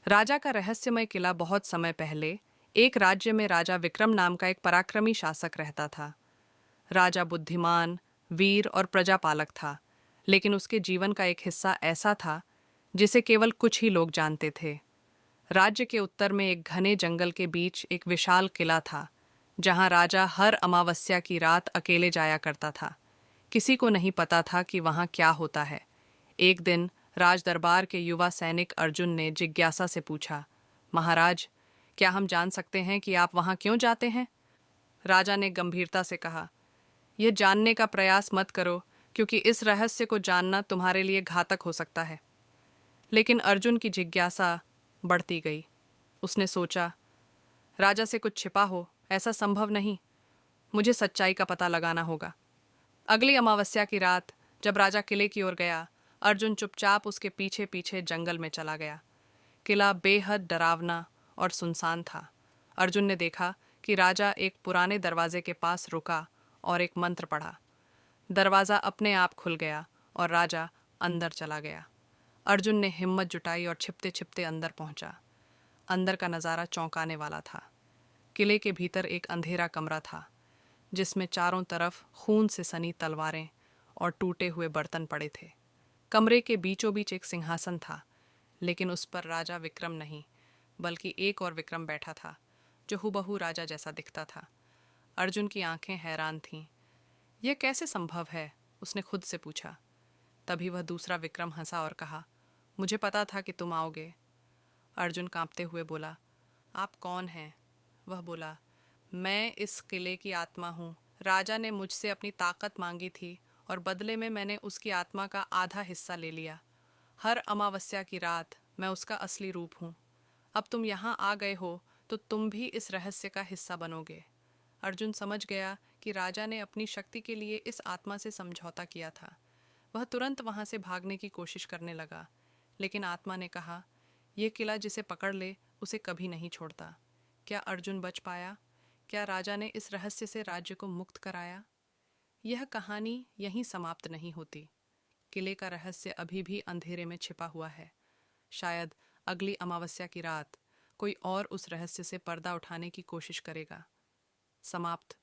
राजा का रहस्यमय किला। बहुत समय पहले एक राज्य में राजा विक्रम नाम का एक पराक्रमी शासक रहता था। राजा बुद्धिमान, वीर और प्रजापालक था, लेकिन उसके जीवन का एक हिस्सा ऐसा था जिसे केवल कुछ ही लोग जानते थे। राज्य के उत्तर में एक घने जंगल के बीच एक विशाल किला था, जहां राजा हर अमावस्या की रात अकेले जाया करता था। किसी को नहीं पता था कि वहां क्या होता है। एक दिन राज दरबार के युवा सैनिक अर्जुन ने जिज्ञासा से पूछा, महाराज, क्या हम जान सकते हैं कि आप वहां क्यों जाते हैं? राजा ने गंभीरता से कहा, यह जानने का प्रयास मत करो, क्योंकि इस रहस्य को जानना तुम्हारे लिए घातक हो सकता है। लेकिन अर्जुन की जिज्ञासा बढ़ती गई। उसने सोचा, राजा से कुछ छिपा हो, ऐसा संभव नहीं। मुझे सच्चाई का पता लगाना होगा। अगली अमावस्या की रात जब राजा किले की ओर गया, अर्जुन चुपचाप उसके पीछे पीछे जंगल में चला गया। किला बेहद डरावना और सुनसान था। अर्जुन ने देखा कि राजा एक पुराने दरवाजे के पास रुका और एक मंत्र पढ़ा। दरवाज़ा अपने आप खुल गया और राजा अंदर चला गया। अर्जुन ने हिम्मत जुटाई और छिपते छिपते अंदर पहुंचा। अंदर का नज़ारा चौंकाने वाला था। किले के भीतर एक अंधेरा कमरा था, जिसमें चारों तरफ खून से सनी तलवारें और टूटे हुए बर्तन पड़े थे। कमरे के बीचों बीच एक सिंहासन था, लेकिन उस पर राजा विक्रम नहीं, बल्कि एक और विक्रम बैठा था, जो हूबहू राजा जैसा दिखता था। अर्जुन की आंखें हैरान थीं। यह कैसे संभव है? उसने खुद से पूछा। तभी वह दूसरा विक्रम हंसा और कहा, मुझे पता था कि तुम आओगे। अर्जुन कांपते हुए बोला, आप कौन हैं? वह बोला, मैं इस किले की आत्मा हूँ। राजा ने मुझसे अपनी ताकत मांगी थी और बदले में मैंने उसकी आत्मा का आधा हिस्सा ले लिया। हर अमावस्या की रात मैं उसका असली रूप हूँ। अब तुम यहाँ आ गए हो तो तुम भी इस रहस्य का हिस्सा बनोगे। अर्जुन समझ गया कि राजा ने अपनी शक्ति के लिए इस आत्मा से समझौता किया था। वह तुरंत वहाँ से भागने की कोशिश करने लगा, लेकिन आत्मा ने कहा, यह किला जिसे पकड़ ले उसे कभी नहीं छोड़ता। क्या अर्जुन बच पाया? क्या राजा ने इस रहस्य से राज्य को मुक्त कराया? यह कहानी यहीं समाप्त नहीं होती। किले का रहस्य अभी भी अंधेरे में छिपा हुआ है। शायद अगली अमावस्या की रात कोई और उस रहस्य से पर्दा उठाने की कोशिश करेगा। समाप्त।